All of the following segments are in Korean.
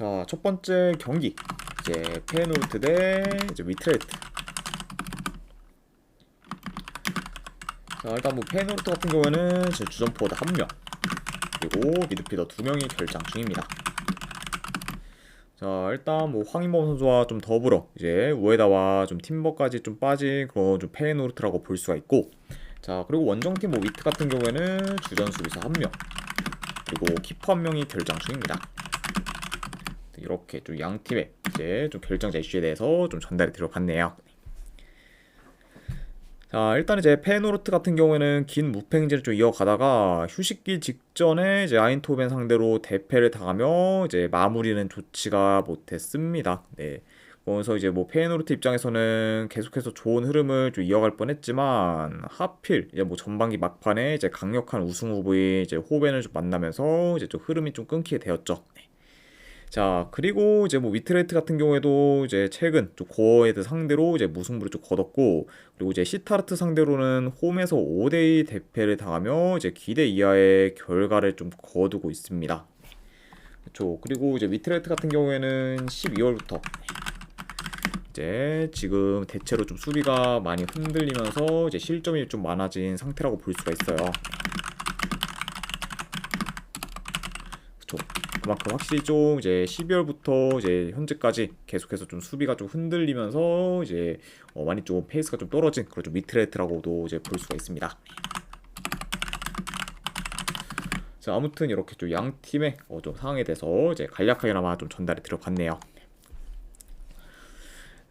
자, 첫 번째 경기 이제 페노르트 대 이제 위트레트. 자, 일단 뭐 페노르트 같은 경우에는 제 주전 포워드 1명 그리고 미드필더 2명이 결장 중입니다. 자, 일단 뭐 황인범 선수와 좀 더불어 이제 우에다와 좀 팀버까지 좀 빠진 그런 좀 페노르트라고 볼 수가 있고, 자 그리고 원정팀 뭐 위트 같은 경우에는 주전 수비수 1명 그리고 키퍼 1명이 결장 중입니다. 이렇게 좀 양 팀의 이제 좀 결정자 이슈에 대해서 좀 전달이 들어봤네요. 자, 일단 이제 페노르트 같은 경우에는 긴 무패 행진을 좀 이어가다가 휴식기 직전에 이제 아인토벤 상대로 대패를 당하며 이제 마무리는 좋지가 못했습니다. 네. 그래서 이제 뭐 페노르트 입장에서는 계속해서 좋은 흐름을 좀 이어갈 뻔했지만 하필 이제 뭐 전반기 막판에 이제 강력한 우승 후보인 이제 호벤을 좀 만나면서 이제 좀 흐름이 좀 끊기게 되었죠. 네. 자, 그리고 이제 뭐 위트레트 같은 경우에도 이제 최근 좀 고어헤드 상대로 이제 무승부를 좀 거뒀고, 그리고 이제 시타르트 상대로는 홈에서 5대2 대패를 당하며 이제 기대 이하의 결과를 좀 거두고 있습니다. 그렇죠. 그리고 이제 위트레트 같은 경우에는 12월부터 이제 지금 대체로 좀 수비가 많이 흔들리면서 이제 실점이 좀 많아진 상태라고 볼 수가 있어요. 그렇죠. 그만큼 확실히 좀 이제 12월부터 이제 현재까지 계속해서 좀 수비가 좀 흔들리면서 이제 많이 좀 페이스가 좀 떨어진 그런 좀 위트레트라고도 이제 볼 수가 있습니다. 자, 아무튼 이렇게 좀 양 팀의 좀 상황에 대해서 이제 간략하게나마 좀 전달이 들어봤네요.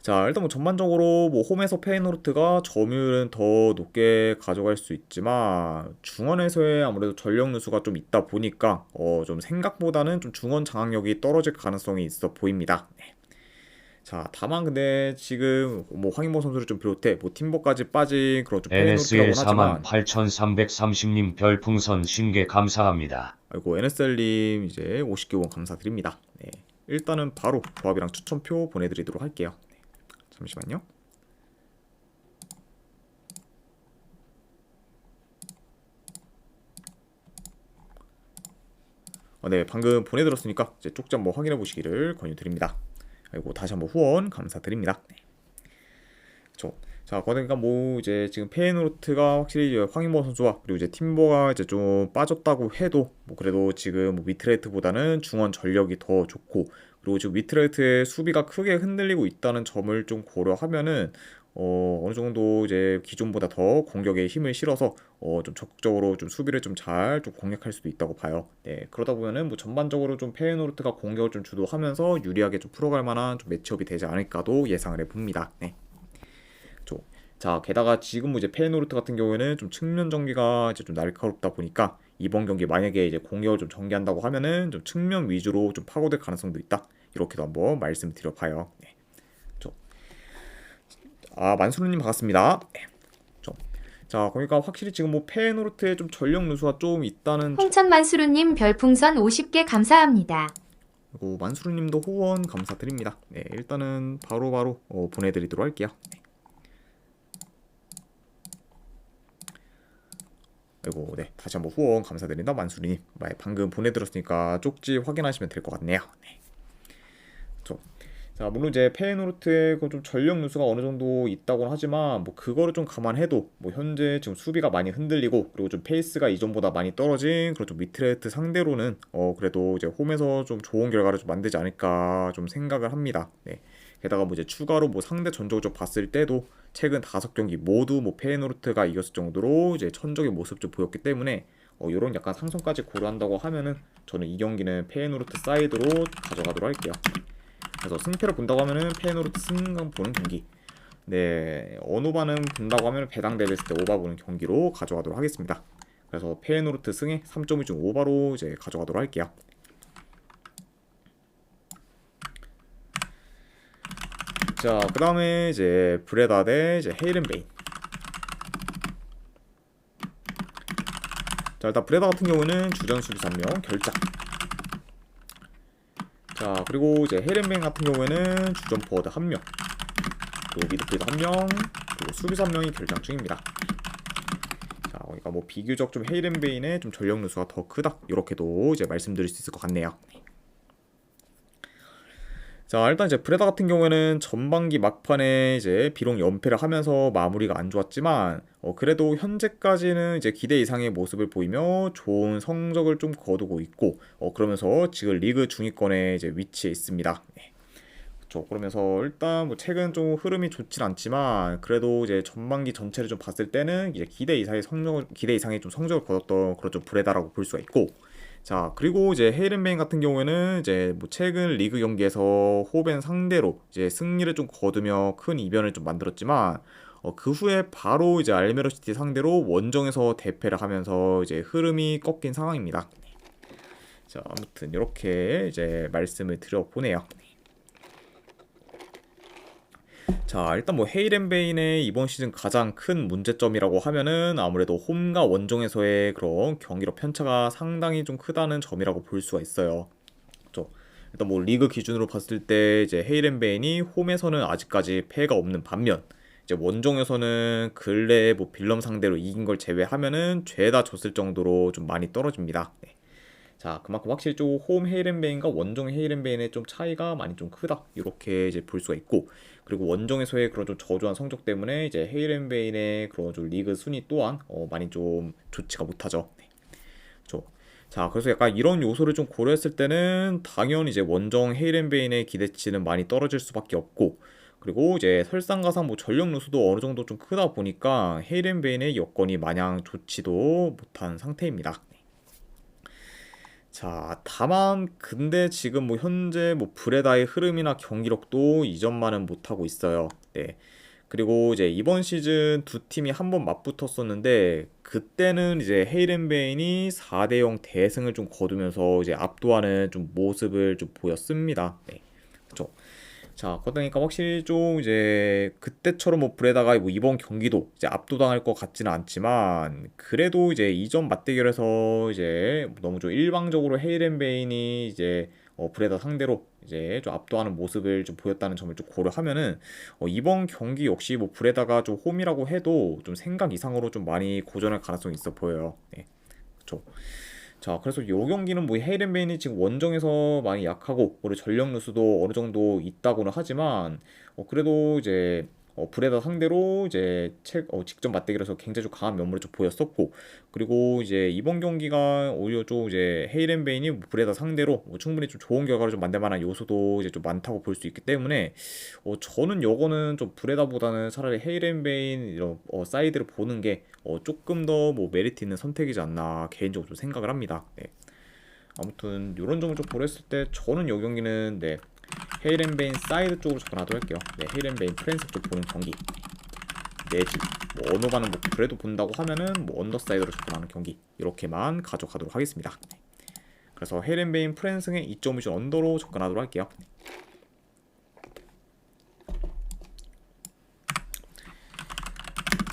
자, 일단 뭐 전반적으로 뭐 홈에서 페이노르트가 점유율은 더 높게 가져갈 수 있지만 중원에서의 아무래도 전력 누수가 좀 있다 보니까 좀 생각보다는 좀 중원 장악력이 떨어질 가능성이 있어 보입니다. 네. 자, 다만 근데 지금 뭐 황인모 선수를 좀 비롯해 뭐 팀버까지 빠진 그런 좀 NSL 페이노르트라고는 하지만, 48,330님 별풍선 50개 감사합니다. 아이고 NSL님 이제 50개 원 감사드립니다. 네. 일단은 바로 조합이랑 추천표 보내드리도록 할게요. 네. 잠시만요. 네, 방금 보내드렸으니까 이제 쪽지 한번 확인해 보시기를 권유드립니다. 그리고 다시 한번 후원 감사드립니다. 네. 그렇죠. 자, 그러니까 뭐 이제 지금 페이노르트가 확실히 이제 황인모 선수와 그리고 이제 팀버가 이제 좀 빠졌다고 해도 뭐 그래도 지금 뭐 위트레이트보다는 중원 전력이 더 좋고, 그리고 지금 위트레이트의 수비가 크게 흔들리고 있다는 점을 좀 고려하면은 어느 정도 이제 기존보다 더 공격에 힘을 실어서 좀 적극적으로 좀 수비를 좀 잘 좀 공략할 수도 있다고 봐요. 네, 그러다 보면은 뭐 전반적으로 좀 페이노르트가 공격을 좀 주도하면서 유리하게 좀 풀어갈 만한 좀 매치업이 되지 않을까도 예상을 해봅니다. 네. 그렇죠. 자, 게다가 지금 뭐 이제 페이노르트 같은 경우에는 좀 측면 전개가 이제 좀 날카롭다 보니까 이번 경기 만약에 이제 공격을 좀 전개한다고 하면은 좀 측면 위주로 좀 파고들 가능성도 있다. 이렇게도 한번 말씀드려봐요. 네. 그렇죠. 아, 만수르님 반갑습니다. 네. 그렇죠. 자, 그러니까 확실히 지금 뭐 페이노르트에 좀 전력 누수가 좀 있다는 홍천만수르님 별풍선 50개 감사합니다. 그리고 만수르님도 후원 감사드립니다. 네, 일단은 바로바로 보내드리도록 할게요. 네. 그리고 네, 다시 한번 후원 감사드린다 만수리님. 방금 보내드렸으니까 쪽지 확인하시면 될 것 같네요. 네. 그렇죠. 자, 물론 이제 페이노르트의 그 좀 전력 누수가 어느 정도 있다고는 하지만 뭐 그거를 좀 감안해도 뭐 현재 지금 수비가 많이 흔들리고 그리고 좀 페이스가 이전보다 많이 떨어진 그런 좀 위트레트 상대로는 그래도 이제 홈에서 좀 좋은 결과를 좀 만들지 않을까 좀 생각을 합니다. 네. 게다가 뭐 이제 추가로 뭐 상대 전적을 좀 봤을 때도 최근 5경기 모두 뭐 페이노르트가 이겼을 정도로 이제 천적인 모습 좀 보였기 때문에 이런 약간 상성까지 고려한다고 하면은 저는 이 경기는 페이노르트 사이드로 가져가도록 할게요. 그래서 승패를 본다고 하면은 페이노르트 승강 보는 경기, 네, 언오바는 본다고 하면 배당 대비했을 때 오바 보는 경기로 가져가도록 하겠습니다. 그래서 페이노르트 승에 3.2중 오바로 이제 가져가도록 할게요. 자, 그 다음에 이제 브레다 대 이제 헤이른베인. 자, 일단 브레다 같은 경우는 주전 수비수 1명 결장. 자, 그리고 이제 헤이른베인 같은 경우에는 주전 포워드 1명 그리고 미드필더 1명 그리고 수비수 1명이 결장 중입니다. 자, 그러니까 뭐 비교적 좀 헤이른베인의 좀 전력 누수가 더 크다, 이렇게도 이제 말씀드릴 수 있을 것 같네요. 자, 일단 이제 브레다 같은 경우에는 전반기 막판에 이제 비록 연패를 하면서 마무리가 안 좋았지만 그래도 현재까지는 이제 기대 이상의 모습을 보이며 좋은 성적을 좀 거두고 있고 그러면서 지금 리그 중위권에 이제 위치해 있습니다. 네. 그렇죠. 그러면서 일단 뭐 최근 좀 흐름이 좋진 않지만 그래도 이제 전반기 전체를 좀 봤을 때는 이제 기대 이상의 좀 성적을 거뒀던 그런 좀 브레다라고 볼 수가 있고 자, 그리고 이제 헤이른베인 같은 경우에는 이제 뭐 최근 리그 경기에서 호벤 상대로 이제 승리를 좀 거두며 큰 이변을 좀 만들었지만 그 후에 바로 이제 알메로 시티 상대로 원정에서 대패를 하면서 이제 흐름이 꺾인 상황입니다. 자, 아무튼 이렇게 이제 말씀을 드려보네요. 자, 일단 뭐 헤이렌베인의 이번 시즌 가장 큰 문제점이라고 하면은 아무래도 홈과 원정에서의 그런 경기력 편차가 상당히 좀 크다는 점이라고 볼 수가 있어요. 그렇죠? 일단 뭐 리그 기준으로 봤을 때 이제 헤이렌베인이 홈에서는 아직까지 패가 없는 반면 이제 원정에서는 근래에 뭐 빌럼 상대로 이긴 걸 제외하면은 죄다 졌을 정도로 좀 많이 떨어집니다. 네. 자, 그만큼 확실히 좀 홈 헤이렌베인과 원정 헤이렌베인의 좀 차이가 많이 좀 크다. 이렇게 이제 볼 수가 있고, 그리고 원정에서의 그런 좀 저조한 성적 때문에 이제 헤이렌베인의 그런 좀 리그 순위 또한 많이 좀 좋지가 못하죠. 네. 그렇죠. 자, 그래서 약간 이런 요소를 좀 고려했을 때는 당연히 이제 원정 헤이렌베인의 기대치는 많이 떨어질 수밖에 없고, 그리고 이제 설상가상 뭐 전력 누수도 어느 정도 좀 크다 보니까 헤이렌베인의 여건이 마냥 좋지도 못한 상태입니다. 자, 다만 근데 지금 뭐 현재 뭐 브레다의 흐름이나 경기력도 이전만은 못하고 있어요. 네. 그리고 이제 이번 시즌 두 팀이 한번 맞붙었었는데 그때는 이제 헤이렌베인이 4대 0 대승을 좀 거두면서 이제 압도하는 좀 모습을 좀 보였습니다. 네. 그렇죠. 자, 그러니까 확실히 좀 이제 그때처럼 뭐 브레다가 뭐 이번 경기도 이제 압도당할 것 같지는 않지만 그래도 이제 이전 맞대결에서 이제 너무 좀 일방적으로 헤이렌베인이 이제 브레다 상대로 이제 좀 압도하는 모습을 좀 보였다는 점을 좀 고려하면은 이번 경기 역시 뭐 브레다가 좀 홈이라고 해도 좀 생각 이상으로 좀 많이 고전할 가능성이 있어 보여요. 네. 그렇죠. 자, 그래서 요 경기는 뭐 헤이렌베인이 지금 원정에서 많이 약하고 우리 전력 누수도 어느 정도 있다고는 하지만 그래도 이제 브레다 상대로 이제 직접 맞대결에서 굉장히 좀 강한 면모를 좀 보였었고 그리고 이제 이번 경기가 오히려 좀 이제 헤이렌베인이 뭐 브레다 상대로 충분히 좀 좋은 결과를 좀 만들 만한 요소도 이제 좀 많다고 볼 수 있기 때문에 저는 요거는 좀 브레다보다는 차라리 헤이렌베인 이런 사이드를 보는 게 조금 더 뭐 메리트 있는 선택이지 않나 개인적으로 좀 생각을 합니다. 네. 아무튼 이런 점을 좀 고려했을 때 저는 요 경기는 네, 헤이렌베인 사이드 쪽으로 접근하도록 할게요. 네, 헤이렌베인 프랜스 쪽 보는 경기 내지 뭐 어느 반은 뭐 그래도 본다고 하면은 뭐 언더사이드로 접근하는 경기 이렇게만 가져가도록 하겠습니다. 네. 그래서 헤이렌베인 프랜스의 2.5점 언더로 접근하도록 할게요.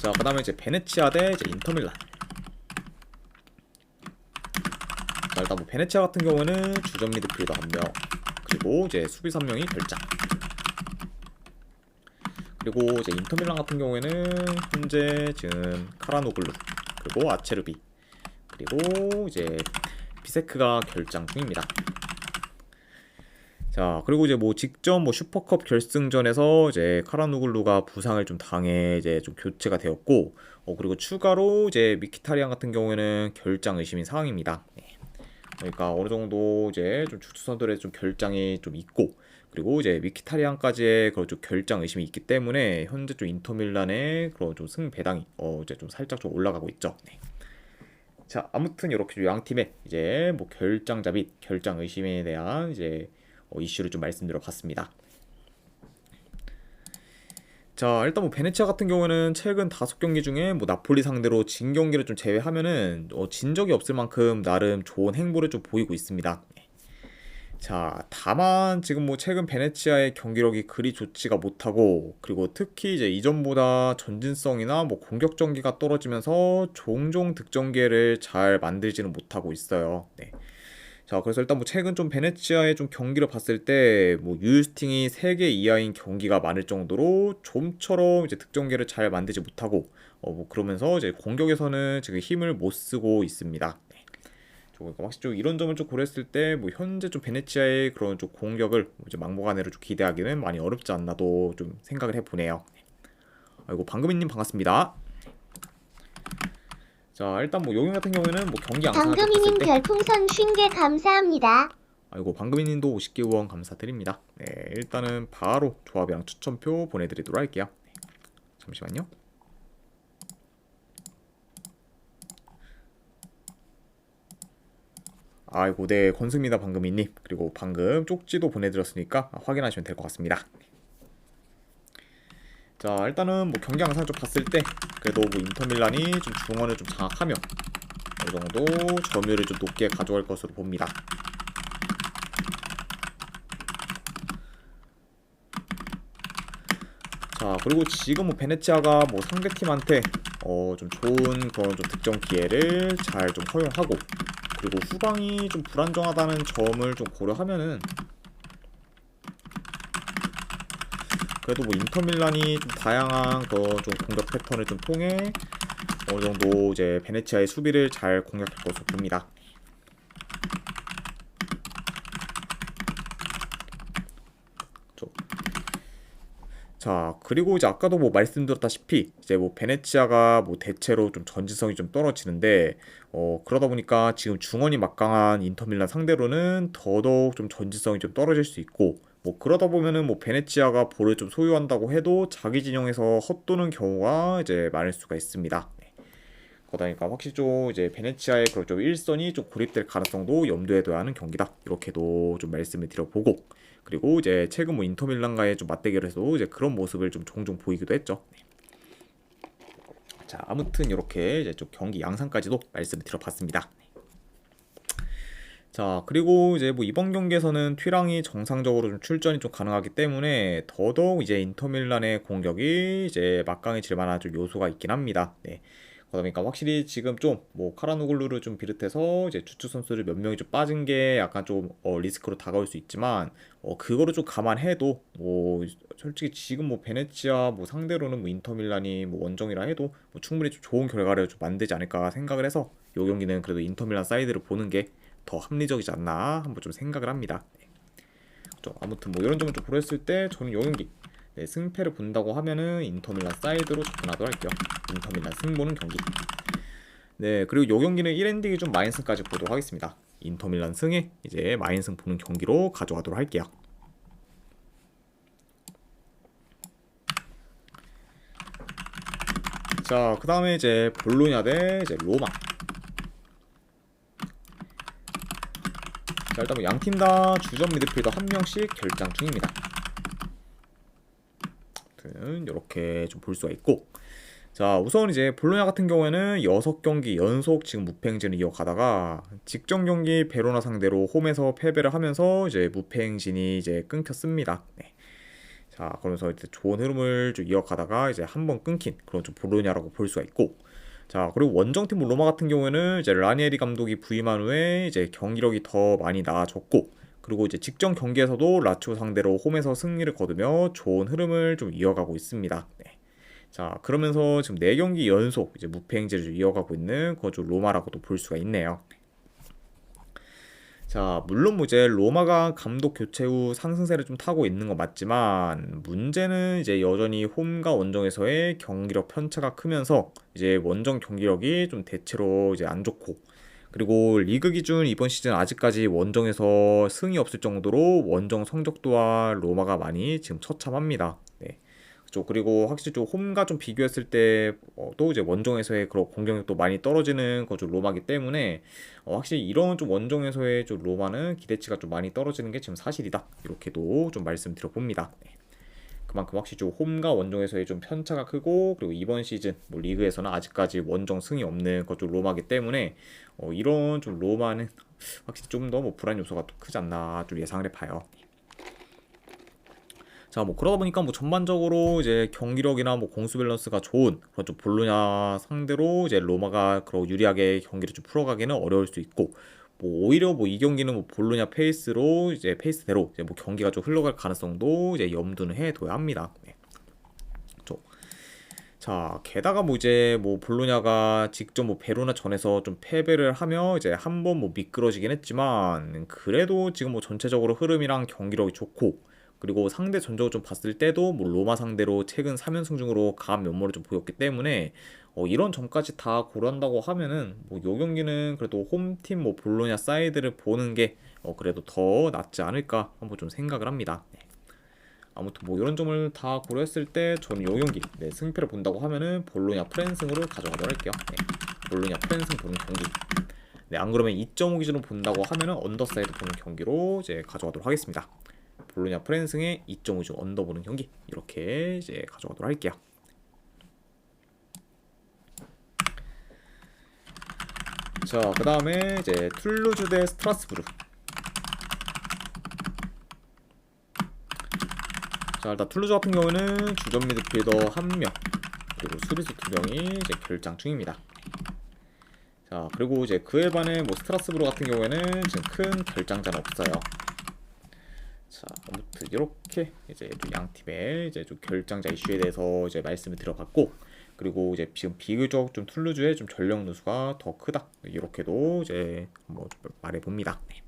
자, 그 다음에 이제 베네치아 대 이제 인터밀란. 자, 일단 뭐 베네치아 같은 경우는 주전 미드필더 1명, 그리고 이제 수비수 1명이 결장. 그리고 이제 인터밀란 같은 경우에는 현재 지금 카라노글루, 그리고 아체르비, 그리고 이제 비세크가 결장 중입니다. 자, 그리고 이제 뭐 직전 뭐 슈퍼컵 결승전에서 이제 카라누글루가 부상을 좀 당해 이제 좀 교체가 되었고, 그리고 추가로 이제 미키타리안 같은 경우에는 결장 의심인 상황입니다. 네. 그러니까 어느 정도 이제 좀 주투선들의 좀 결장이 좀 있고, 그리고 이제 미키타리안까지의 그런 좀 결장 의심이 있기 때문에 현재 좀 인터밀란의 그런 좀 승 배당이 이제 좀 살짝 좀 올라가고 있죠. 네. 자, 아무튼 이렇게 양 팀의 이제 뭐 결장자 및 결장 의심에 대한 이제 이슈를 좀 말씀드려 봤습니다. 자, 일단 뭐 베네치아 같은 경우는 최근 5경기 중에 뭐 나폴리 상대로 진 경기를 좀 제외하면은 진 적이 없을 만큼 나름 좋은 행보를 좀 보이고 있습니다. 자, 다만 지금 뭐 최근 베네치아의 경기력이 그리 좋지가 못하고 그리고 특히 이제 이전보다 전진성이나 뭐 공격 전개가 떨어지면서 종종 득점 기회를 잘 만들지는 못하고 있어요. 네. 자, 그래서 일단 뭐 최근 좀 베네치아의 좀 경기를 봤을 때 뭐 유스팅이 3개 이하인 경기가 많을 정도로 좀처럼 이제 득점계를 잘 만들지 못하고 뭐 그러면서 이제 공격에서는 지금 힘을 못 쓰고 있습니다. 네. 그러니까 확실히 좀 이런 점을 좀 고려했을 때 뭐 현재 좀 베네치아의 그런 좀 공격을 이제 막무가내로 좀 기대하기는 많이 어렵지 않나도 좀 생각을 해보네요. 아이고 방금이님 반갑습니다. 자 일단 뭐 요경 같은 경우에는 뭐 경기 양상을 좀 봤을 방금이님 때 별풍선 50개 감사합니다. 아이고 방금이님도 50개 후원 감사드립니다. 네 일단은 바로 조합이랑 추천표 보내드리도록 할게요. 네, 잠시만요. 아이고 네 건승입니다 방금이님. 그리고 방금 쪽지도 보내드렸으니까 확인하시면 될 것 같습니다. 자 일단은 뭐 경기 양상을 좀 봤을 때 그래도 뭐 인터밀란이 좀 중원을 좀 장악하며 어느 정도 점유율을 좀 높게 가져갈 것으로 봅니다. 자 그리고 지금 뭐 베네치아가 뭐 상대팀한테 좀 좋은 그런 좀 득점 기회를 잘 좀 허용하고 그리고 후방이 좀 불안정하다는 점을 좀 고려하면은 그래도 뭐 인터밀란이 좀 다양한 그런 좀 공격 패턴을 좀 통해 어느 정도 이제 베네치아의 수비를 잘 공략할 것으로 봅니다. 자 그리고 이제 아까도 뭐 말씀드렸다시피 이제 뭐 베네치아가 뭐 대체로 좀 전지성이 좀 떨어지는데 그러다 보니까 지금 중원이 막강한 인터밀란 상대로는 더더욱 좀 전지성이 좀 떨어질 수 있고 뭐 그러다 보면은 뭐 베네치아가 볼을 좀 소유한다고 해도 자기 진영에서 헛도는 경우가 이제 많을 수가 있습니다. 네. 그러다 보니까 확실히 좀 이제 베네치아의 그런 좀 일선이 좀 고립될 가능성도 염두에 둬야 하는 경기다. 이렇게도 좀 말씀을 드려보고 그리고 이제 최근 뭐 인터밀란과의 좀 맞대결을 해서 이제 그런 모습을 좀 종종 보이기도 했죠. 네. 자 아무튼 이렇게 이제 좀 경기 양상까지도 말씀을 드려봤습니다. 자 그리고 이제 뭐 이번 경기에서는 튀랑이 정상적으로 좀 출전이 좀 가능하기 때문에 더더욱 이제 인터밀란의 공격이 이제 막강해질 만한 좀 요소가 있긴 합니다. 네. 그러니까 확실히 지금 좀 뭐 카라누글루를 좀 비롯해서 이제 주축 선수들 몇 명이 좀 빠진 게 약간 좀 리스크로 다가올 수 있지만 그거를 좀 감안해도 뭐 솔직히 지금 뭐 베네치아 뭐 상대로는 뭐 인터밀란이 뭐 원정이라 해도 뭐 충분히 좀 좋은 결과를 좀 만들지 않을까 생각을 해서 이 경기는 그래도 인터밀란 사이드를 보는 게 더 합리적이지 않나 한번 좀 생각을 합니다. 아무튼 뭐 이런 점을 좀 고려했을 때 저는 이 경기 네, 승패를 본다고 하면은 인터밀란 사이드로 접근하도록 할게요. 인터밀란 승보는 경기. 네 그리고 이 경기는 1엔딩이 좀 마인승까지 보도록 하겠습니다. 인터밀란 승에 이제 마인승 보는 경기로 가져가도록 할게요. 자 그 다음에 이제 볼로냐 대 이제 로마. 자 일단 뭐 양팀 다 주전 미드필더 한 명씩 결장 중입니다. 이렇게 좀 볼 수가 있고 자 우선 이제 볼로냐 같은 경우에는 6경기 연속 지금 무패행진을 이어가다가 직전 경기 베로나 상대로 홈에서 패배를 하면서 이제 무패행진이 이제 끊겼습니다. 네. 자 그러면서 이제 좋은 흐름을 좀 이어가다가 이제 한번 끊긴 그런 좀 볼로냐라고 볼 수가 있고 자 그리고 원정팀 로마 같은 경우에는 이제 라니에리 감독이 부임한 후에 이제 경기력이 더 많이 나아졌고 그리고 이제 직전 경기에서도 라치오 상대로 홈에서 승리를 거두며 좋은 흐름을 좀 이어가고 있습니다. 네. 자 그러면서 지금 4경기 연속 이제 무패 행진을 좀 이어가고 있는 거주 로마라고도 볼 수가 있네요. 자 물론 뭐 이제 로마가 감독 교체 후 상승세를 좀 타고 있는 건 맞지만 문제는 이제 여전히 홈과 원정에서의 경기력 편차가 크면서 이제 원정 경기력이 좀 대체로 이제 안 좋고 그리고 리그 기준 이번 시즌 아직까지 원정에서 승이 없을 정도로 원정 성적 또한 로마가 많이 지금 처참합니다. 네. 그리고 확실히 좀 홈과 좀 비교했을 때 또 이제 원정에서의 그런 공격력도 많이 떨어지는 거죠 로마기 때문에 확실히 이런 좀 원정에서의 좀 로마는 기대치가 좀 많이 떨어지는 게 지금 사실이다. 이렇게도 좀 말씀드려 봅니다. 네. 그만큼 확실히 좀 홈과 원정에서의 좀 편차가 크고 그리고 이번 시즌 뭐 리그에서는 아직까지 원정 승이 없는 거죠 로마기 때문에 이런 좀 로마는 확실히 좀 더 뭐 불안 요소가 또 크지 않나 좀 예상을 해봐요. 자, 뭐 그러다 보니까 뭐 전반적으로 이제 경기력이나 뭐 공수 밸런스가 좋은 그런 좀 볼로냐 상대로 이제 로마가 그런 유리하게 경기를 좀 풀어가기는 어려울 수 있고 뭐 오히려 뭐 이 경기는 뭐 볼로냐 페이스로 이제 페이스대로 이제 뭐 경기가 좀 흘러갈 가능성도 이제 염두는 해둬야 합니다. 네. 자, 게다가 뭐 이제 뭐 볼로냐가 직접 뭐 베로나전에서 좀 패배를 하며 이제 한번 뭐 미끄러지긴 했지만 그래도 지금 뭐 전체적으로 흐름이랑 경기력이 좋고 그리고 상대 전적을 좀 봤을 때도 뭐 로마 상대로 최근 3연승 중으로 강한 면모를 좀 보였기 때문에 이런 점까지 다 고려한다고 하면은 뭐 요 경기는 그래도 홈팀 뭐 볼로냐 사이드를 보는 게 그래도 더 낫지 않을까 한번 좀 생각을 합니다. 네. 아무튼 뭐 이런 점을 다 고려했을 때 저는 요 경기 승패를 본다고 하면은 볼로냐 프랜승으로 가져가도록 할게요. 네. 볼로냐 프랜승 보는 경기. 네, 안 그러면 2.5 기준으로 본다고 하면은 언더사이드 보는 경기로 이제 가져가도록 하겠습니다. 볼로냐 프랜승의 2.5 기준 언더 보는 경기 이렇게 이제 가져가도록 할게요. 자, 그 다음에 이제 툴루즈 대 스트라스부르. 자, 일단 툴루즈 같은 경우는 주전 미드필더 1명 그리고 수비수 2명이 이제 결장 중입니다. 자, 그리고 이제 그에 반해 뭐 스트라스부르 같은 경우에는 지금 큰 결장자는 없어요. 자, 아무튼 이렇게 이제 양 팀의 이제 좀 결장자 이슈에 대해서 이제 말씀을 드려봤고, 그리고 이제 지금 비교적 좀 툴루즈의 좀 전력 누수가 더 크다 이렇게도 이제 뭐 말해 봅니다. 네.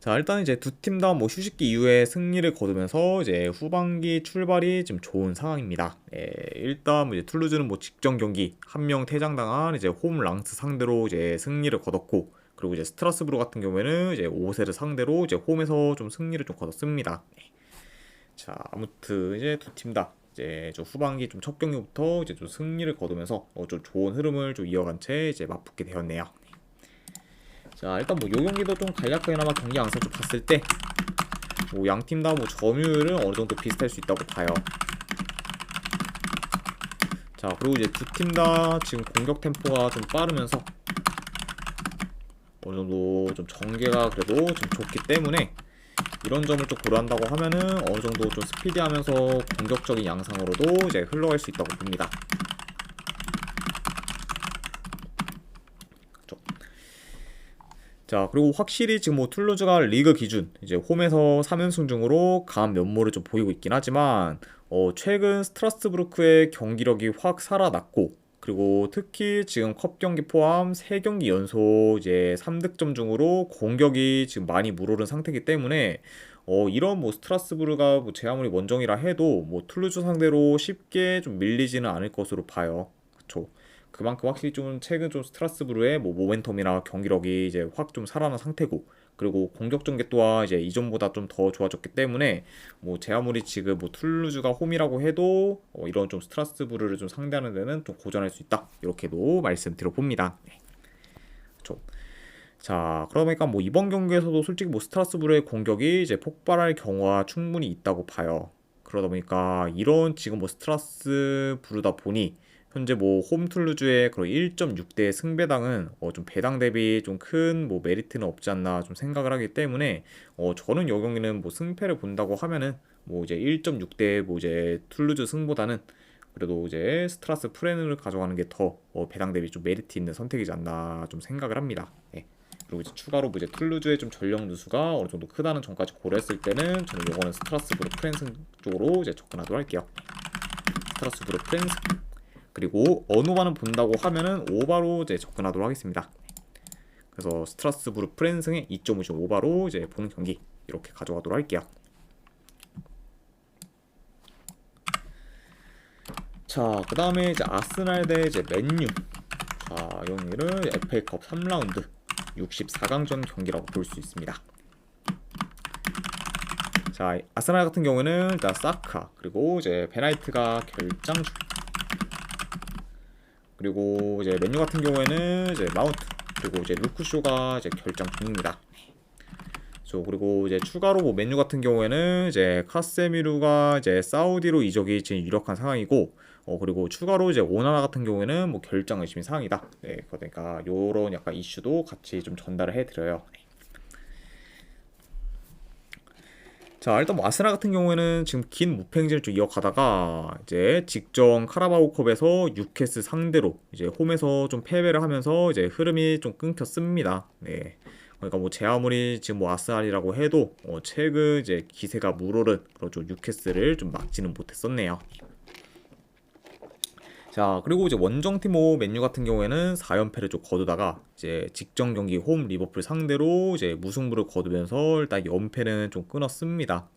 자, 일단 이제 두 팀 다 뭐 휴식기 이후에 승리를 거두면서 이제 후반기 출발이 좀 좋은 상황입니다. 일단 뭐 이제 툴루즈는 뭐 직전 경기 1명 퇴장당한 이제 홈 랑스 상대로 이제 승리를 거뒀고, 그리고 이제 스트라스부르 같은 경우에는 이제 오세르 상대로 이제 홈에서 좀 승리를 좀 거뒀습니다. 자, 아무튼 이제 두 팀 다 이제 좀 후반기 좀 첫 경기부터 이제 좀 승리를 거두면서 좀 좋은 흐름을 좀 이어간 채 이제 맞붙게 되었네요. 자, 일단 뭐 요 경기도 좀 간략하게나마 경기 양상 좀 봤을 때 뭐 양 팀 다 뭐 점유율은 어느 정도 비슷할 수 있다고 봐요. 자, 그리고 이제 두 팀 다 지금 공격 템포가 좀 빠르면서 어느 정도 좀 전개가 그래도 좀 좋기 때문에 이런 점을 좀 고려한다고 하면은 어느 정도 좀 스피디하면서 공격적인 양상으로도 이제 흘러갈 수 있다고 봅니다. 자, 그리고 확실히 지금 뭐 툴루즈가 리그 기준 이제 홈에서 3연승 중으로 강한 면모를 좀 보이고 있긴 하지만 최근 스트라스부르크의 경기력이 확 살아났고, 그리고 특히 지금 컵 경기 포함 3경기 연속 이제 3득점 중으로 공격이 지금 많이 물오른 상태이기 때문에 이런 뭐 스트라스부르가 뭐 제 아무리 원정이라 해도 뭐 툴루즈 상대로 쉽게 좀 밀리지는 않을 것으로 봐요. 그쵸? 그만큼 확실히 좀 최근 좀 스트라스부르의 뭐 모멘텀이나 경기력이 이제 확 좀 살아난 상태고, 그리고 공격 전개 또한 이제 이전보다 좀 더 좋아졌기 때문에 뭐 제 아무리 지금 뭐 툴루즈가 홈이라고 해도 이런 좀 스트라스부르를 좀 상대하는 데는 좀 고전할 수 있다 이렇게도 말씀드려 봅니다. 네. 그렇죠. 자, 그러니까 뭐 이번 경기에서도 솔직히 뭐 스트라스부르의 공격이 이제 폭발할 경우가 충분히 있다고 봐요. 그러다 보니까 이런 지금 뭐 스트라스부르다 보니 현재 뭐 홈툴루즈의 그런 1.6대 승배당은 좀 배당 대비 좀 큰 뭐 메리트는 없지 않나 좀 생각을 하기 때문에 저는 이 경기는 뭐 승패를 본다고 하면은 뭐 이제 1.6대 뭐 이제 툴루즈 승보다는 그래도 이제 스트라스 프렌을 가져가는 게 더 배당 대비 좀 메리트 있는 선택이지 않나 좀 생각을 합니다. 네. 그리고 이제 추가로 뭐 이제 툴루즈의 좀 전력 누수가 어느 정도 크다는 점까지 고려했을 때는 저는 이거는 스트라스부르 프렌스 쪽으로 이제 접근하도록 할게요. 스트라스부르 프렌스, 그리고 어누바는 본다고 하면은 오바로 이제 접근하도록 하겠습니다. 그래서 스트라스부르 프렌승의 2.5 오바로 이제 보는 경기 이렇게 가져가도록 할게요. 자, 그 다음에 이제 아스날 대 이제 맨유. 자, 이 경기를 FA컵 3라운드 64강전 경기라고 볼 수 있습니다. 자, 아스날 같은 경우는 일단 사카 그리고 이제 베나이트가 결장 중. 그리고 이제 맨유 같은 경우에는 이제 마운트 그리고 이제 루크쇼가 이제 결장 중입니다. 그리고 이제 추가로 뭐 맨유 같은 경우에는 이제 카세미루가 이제 사우디로 이적이 지금 유력한 상황이고, 그리고 추가로 이제 오나나 같은 경우에는 뭐 결장 의심인 상황이다. 네, 그러니까 요런 약간 이슈도 같이 좀 전달을 해드려요. 자, 일단 뭐 아스날 같은 경우에는 지금 긴 무패행진을 좀 이어가다가 이제 직전 카라바오컵에서 뉴캐슬 상대로 이제 홈에서 좀 패배를 하면서 이제 흐름이 좀 끊겼습니다. 네. 그러니까 뭐 제 아무리 지금 뭐 아스날이라고 해도 최근 이제 기세가 물오른 그런 좀 뉴캐슬을 좀 막지는 못했었네요. 자, 그리고 이제 원정팀 맨유 같은 경우에는 4연패를 좀 거두다가 이제 직전 경기 홈 리버풀 상대로 이제 무승부를 거두면서 일단 연패는 좀 끊었습니다.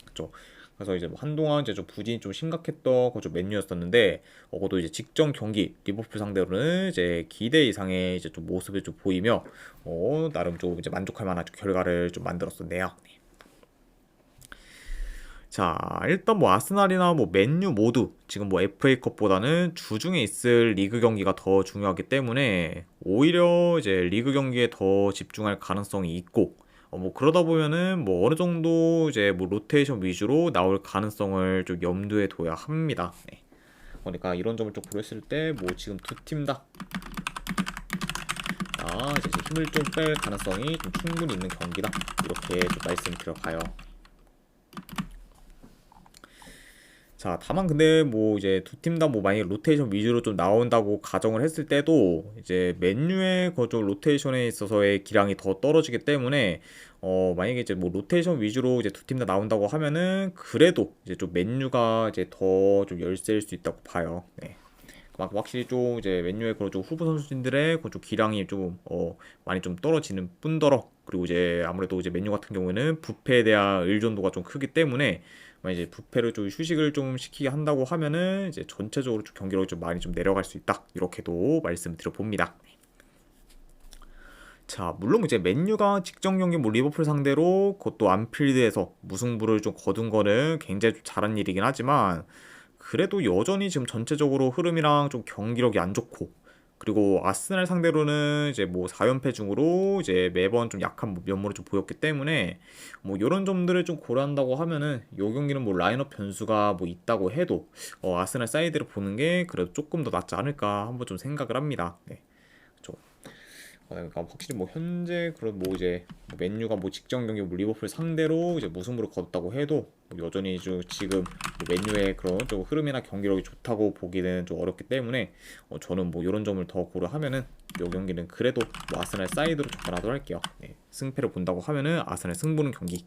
그죠? 그래서 이제 뭐 한동안 이제 좀 부진이 좀 심각했던 그좀 맨유였었는데, 그것도 이제 직전 경기 리버풀 상대로는 이제 기대 이상의 이제 좀 모습을 좀 보이며, 나름 좀 이제 만족할 만한 좀 결과를 좀 만들었었네요. 네. 자, 일단 뭐 아스날이나 뭐 맨유 모두 지금 뭐 FA컵보다는 주중에 있을 리그 경기가 더 중요하기 때문에 오히려 이제 리그 경기에 더 집중할 가능성이 있고, 뭐 그러다 보면은 뭐 어느 정도 이제 뭐 로테이션 위주로 나올 가능성을 좀 염두에 둬야 합니다. 네. 그러니까 이런 점을 좀 고려했을 때 뭐 지금 두 팀 다 이제 힘을 좀 뺄 가능성이 좀 충분히 있는 경기다, 이렇게 좀 말씀드려봐요. 자, 다만 근데 뭐 이제 두 팀 다 뭐 만약에 로테이션 위주로 좀 나온다고 가정을 했을 때도 이제 맨유의 그좀 로테이션에 있어서의 기량이 더 떨어지기 때문에 만약에 이제 뭐 로테이션 위주로 이제 두 팀 다 나온다고 하면은 그래도 이제 좀 맨유가 이제 더 좀 열세일 수 있다고 봐요. 네. 막 확실히 좀 이제 맨유의 그런 좀 후보 선수진들의 그좀 기량이 좀 많이 좀 떨어지는 뿐더러, 그리고 이제 아무래도 이제 맨유 같은 경우에는 부패에 대한 의존도가 좀 크기 때문에 이제 부패를 좀 휴식을 좀 시키게 한다고 하면은 이제 전체적으로 좀 경기력이 좀 많이 좀 내려갈 수 있다, 이렇게도 말씀드려 봅니다. 자, 물론 이제 맨유가 직전 경기 뭐 리버풀 상대로 그것도 안필드에서 무승부를 좀 거둔 거는 굉장히 좀 잘한 일이긴 하지만, 그래도 여전히 지금 전체적으로 흐름이랑 좀 경기력이 안 좋고, 그리고 아스날 상대로는 이제 뭐 4연패 중으로 이제 매번 좀 약한 면모를 좀 보였기 때문에 뭐 이런 점들을 좀 고려한다고 하면은 요 경기는 뭐 라인업 변수가 뭐 있다고 해도 아스날 사이드를 보는 게 그래도 조금 더 낫지 않을까 한번 좀 생각을 합니다. 네. 그렇죠. 그러니까 확실히 뭐 현재 그런 뭐 이제 뭐 맨유가 뭐 직전 경기 뭐 리버풀 상대로 이제 무승부를 거뒀다고 해도 뭐 여전히 지금 뭐 맨유의 그런 좀 흐름이나 경기력이 좋다고 보기는 좀 어렵기 때문에 저는 뭐 이런 점을 더 고려하면은 이 경기는 그래도 뭐 아스날 사이드로 접근하도록 할게요. 네. 승패를 본다고 하면은 아스날 승부는 경기.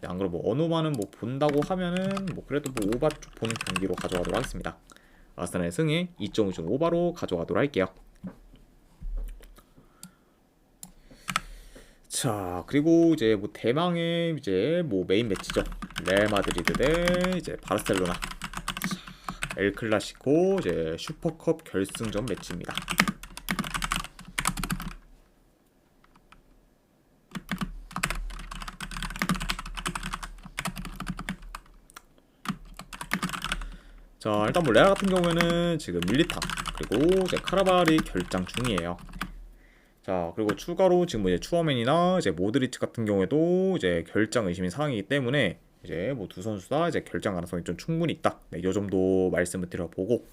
네, 안 그러면 뭐 언어만은 뭐 본다고 하면은 뭐 그래도 뭐 오바 쪽 보는 경기로 가져가도록 하겠습니다. 아스날 승에 2.5점 오바로 가져가도록 할게요. 자, 그리고 이제 뭐 대망의 이제 뭐 메인 매치죠. 레알 마드리드 대 이제 바르셀로나. 자, 엘 클라시코 이제 슈퍼컵 결승전 매치입니다. 자, 일단 뭐 레알 같은 경우에는 지금 밀리탕 그리고 이제 카라발이 결장 중이에요. 자, 그리고 추가로 지금 뭐 이제 추어맨이나 이제 모드리치 같은 경우에도 이제 결장 의심인 상황이기 때문에 이제 뭐 두 선수 다 이제 결장 가능성이 좀 충분히 있다. 네, 이 점도 말씀을 드려보고,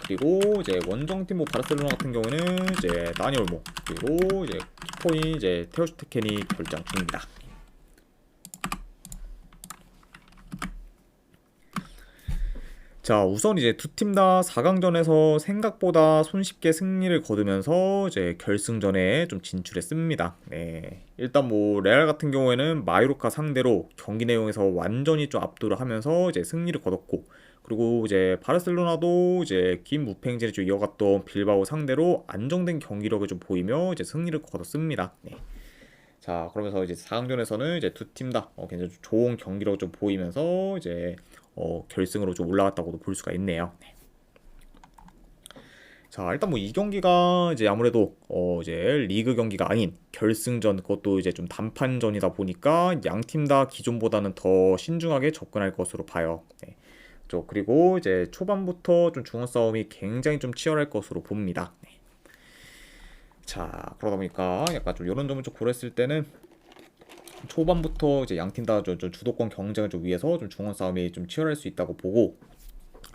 그리고 이제 원정팀 뭐 바르셀로나 같은 경우는 이제 다니 올모 그리고 이제 키퍼인 이제 테오 슈테켄이 결장 중입니다. 자, 우선 이제 두 팀 다 4강전에서 생각보다 손쉽게 승리를 거두면서 이제 결승전에 좀 진출했습니다. 네. 일단 뭐 레알 같은 경우에는 마요르카 상대로 경기 내용에서 완전히 좀 압도를 하면서 이제 승리를 거뒀고, 그리고 이제 바르셀로나도 이제 긴 무패행진을 좀 이어갔던 빌바오 상대로 안정된 경기력을 좀 보이며 이제 승리를 거뒀습니다. 네. 자, 그러면서 이제 4강전에서는 이제 두 팀 다 굉장히 좀 좋은 경기력을 좀 보이면서 이제 결승으로 좀 올라갔다고도 볼 수가 있네요. 네. 자, 일단 뭐 이 경기가 이제 아무래도 이제 리그 경기가 아닌 결승전, 그것도 이제 좀 단판전이다 보니까 양 팀 다 기존보다는 더 신중하게 접근할 것으로 봐요. 네. 그리고 이제 초반부터 좀 중원 싸움이 굉장히 좀 치열할 것으로 봅니다. 네. 자, 그러다 보니까 약간 좀 이런 점을 좀 고려했을 때는 초반부터 이제 양 팀 다 좀 주도권 경쟁을 좀 위해서 좀 중원 싸움이 좀 치열할 수 있다고 보고,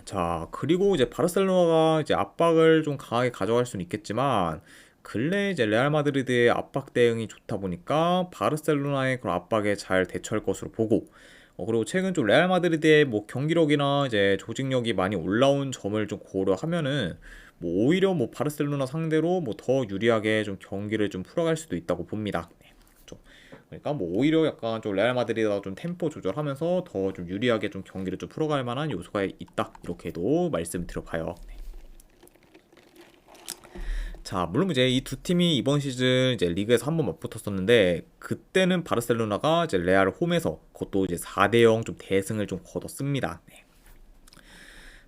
자, 그리고 이제 바르셀로나가 이제 압박을 좀 강하게 가져갈 수는 있겠지만 근래 이제 레알 마드리드의 압박 대응이 좋다 보니까 바르셀로나의 그런 압박에 잘 대처할 것으로 보고, 그리고 최근 좀 레알 마드리드의 뭐 경기력이나 이제 조직력이 많이 올라온 점을 좀 고려하면은 뭐 오히려 뭐 바르셀로나 상대로 뭐 더 유리하게 좀 경기를 좀 풀어갈 수도 있다고 봅니다. 네, 그렇죠. 그러니까 뭐 오히려 약간 좀 레알 마드리드가 좀 템포 조절하면서 더 좀 유리하게 좀 경기를 좀 풀어갈 만한 요소가 있다, 이렇게도 말씀드려봐요. 네. 자, 물론 이제 이 두 팀이 이번 시즌 이제 리그에서 한번 맞붙었었는데 그때는 바르셀로나가 이제 레알 홈에서 그것도 이제 4대0 좀 대승을 좀 거뒀습니다. 네.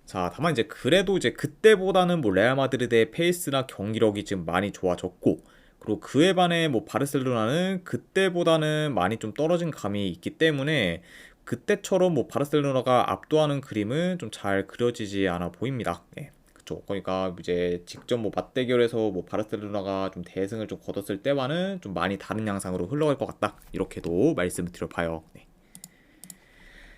자, 다만 이제 그래도 이제 그때보다는 뭐 레알 마드리드의 페이스나 경기력이 지금 많이 좋아졌고 그리고 그에 반해 뭐 바르셀로나는 그때보다는 많이 좀 떨어진 감이 있기 때문에 그때처럼 뭐 바르셀로나가 압도하는 그림은 좀 잘 그려지지 않아 보입니다. 네. 그쵸. 그러니까 이제 직접 뭐 맞대결에서 뭐 바르셀로나가 좀 대승을 좀 거뒀을 때와는 좀 많이 다른 양상으로 흘러갈 것 같다. 이렇게도 말씀을 드려봐요. 네.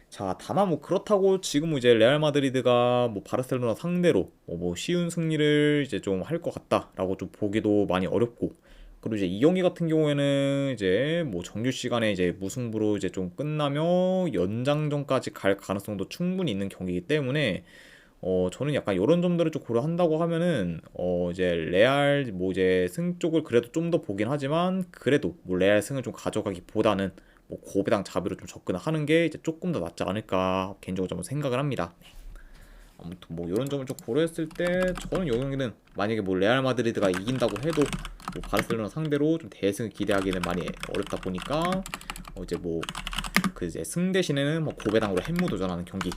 자, 다만 뭐 그렇다고 지금 이제 레알 마드리드가 뭐 바르셀로나 상대로 뭐 쉬운 승리를 이제 좀 할 것 같다라고 좀 보기도 많이 어렵고 그리고 이제 이 경기 같은 경우에는 이제 뭐 정규 시간에 이제 무승부로 이제 좀 끝나며 연장전까지 갈 가능성도 충분히 있는 경기이기 때문에 저는 약간 이런 점들을 좀 고려한다고 하면은 이제 레알 뭐 이제 승 쪽을 그래도 좀 더 보긴 하지만 그래도 뭐 레알 승을 좀 가져가기보다는 뭐 고배당 자비로 좀 접근을 하는 게 이제 조금 더 낫지 않을까 개인적으로 좀 생각을 합니다. 네. 아무튼 뭐 이런 점을 좀 고려했을 때 저는 이 경기는 만약에 뭐 레알 마드리드가 이긴다고 해도 뭐 바르셀로나 상대로 좀 대승을 기대하기는 많이 어렵다 보니까 이제 뭐 그 이제 승 대신에는 뭐 고배당으로 햄무 도전하는 경기.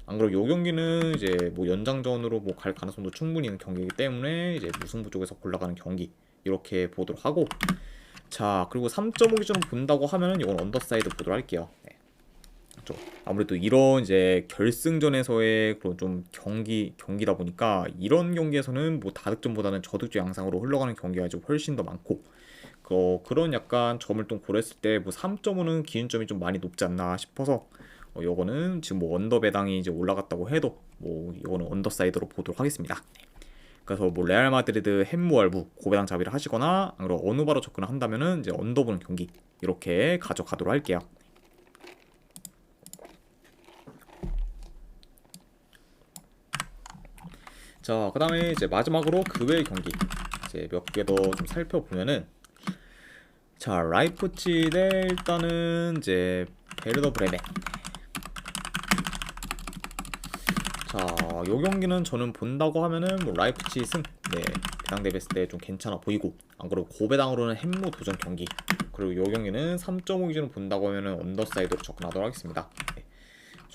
안 그러면 이 경기는 이제 뭐 연장전으로 뭐 갈 가능성도 충분히 있는 경기이기 때문에 이제 무승부 쪽에서 골라가는 경기 이렇게 보도록 하고 자 그리고 3.5 기준으로 본다고 하면은 이건 언더사이드 보도록 할게요. 네. 아무래도 이런 이제 결승전에서의 그런 좀 경기다 보니까 이런 경기에서는 뭐 다득점보다는 저득점 양상으로 흘러가는 경기가 좀 훨씬 더 많고 그런 약간 점을 좀 고려했을 때 뭐 3.5는 기준점이 좀 많이 높지 않나 싶어서 요거는 지금 뭐 언더 배당이 이제 올라갔다고 해도 뭐 이거는 언더사이드로 보도록 하겠습니다. 그래서 뭐 레알 마드리드 햄무알부 고배당 자비를 하시거나 안 그러면 어느 바로 접근을 한다면은 이제 언더 보는 경기 이렇게 가져가도록 할게요. 자, 그 다음에 이제 마지막으로 그 외의 경기 이제 몇 개 더 좀 살펴보면은 자, 라이프치 대 일단은 이제 베르더 브레멘. 자, 요 경기는 저는 본다고 하면은 뭐 라이프치 승, 네, 배당 대비했을 때 좀 괜찮아 보이고 안 그러고 고배당으로는 햄무 도전 경기 그리고 요 경기는 3.5 기준으로 본다고 하면은 언더사이드로 접근하도록 하겠습니다. 네.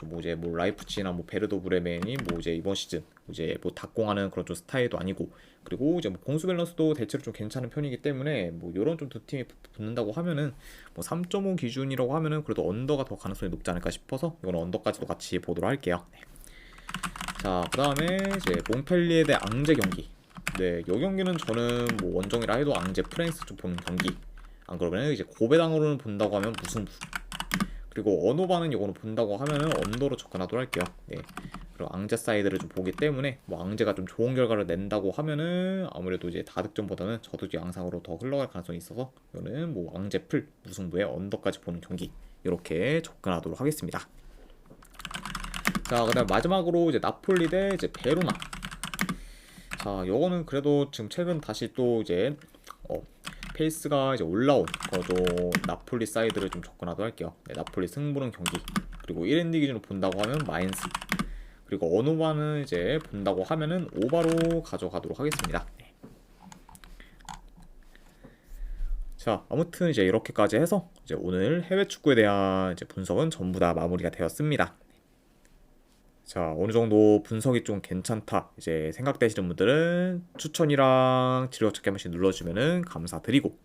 뭐 이제 뭐 라이프치히나 뭐 베르더 브레멘이 뭐 이제 이번 시즌 이제 뭐 닭공하는 그런 좀 스타일도 아니고 그리고 이제 뭐 공수 밸런스도 대체로 좀 괜찮은 편이기 때문에 뭐 이런 좀 두 팀이 붙는다고 하면은 뭐 3.5 기준이라고 하면은 그래도 언더가 더 가능성이 높지 않을까 싶어서 이거는 언더까지도 같이 보도록 할게요. 네. 자, 그 다음에 이제 몽펠리에 대 앙제 경기. 네, 이 경기는 저는 뭐 원정이라 해도 앙제 프랑스 쪽 보는 경기. 안 그러면 이제 고배당으로는 본다고 하면 무승부. 그리고 언오바는 이거는 본다고 하면은 언더로 접근하도록 할게요. 네. 그리고 앙제 사이드를 좀 보기 때문에 뭐 앙제가 좀 좋은 결과를 낸다고 하면은 아무래도 이제 다득점보다는 저득점 양상으로 더 흘러갈 가능성이 있어서 이거는 뭐 앙제 풀 무승부에 언더까지 보는 경기 이렇게 접근하도록 하겠습니다. 자, 그다음 마지막으로 이제 나폴리 대 이제 베로나. 자, 요거는 그래도 지금 최근 다시 또 이제 페이스가 이제 올라온 거죠. 나폴리 사이드를 좀 접근하도록 할게요. 네, 나폴리 승부는 경기. 그리고 1엔드 기준으로 본다고 하면 마인스. 그리고 언오바는 이제 본다고 하면은 오바로 가져가도록 하겠습니다. 네. 자, 아무튼 이제 이렇게까지 해서 이제 오늘 해외 축구에 대한 이제 분석은 전부 다 마무리가 되었습니다. 자, 어느 정도 분석이 좀 괜찮다 이제 생각되시는 분들은 추천이랑 지도찾기 한 번씩 눌러주면은 감사드리고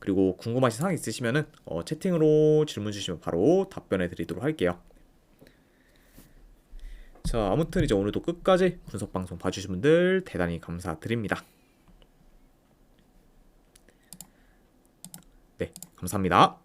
그리고 궁금하신 사항 있으시면은 채팅으로 질문 주시면 바로 답변해 드리도록 할게요. 자, 아무튼 이제 오늘도 끝까지 분석 방송 봐주신 분들 대단히 감사드립니다. 네, 감사합니다.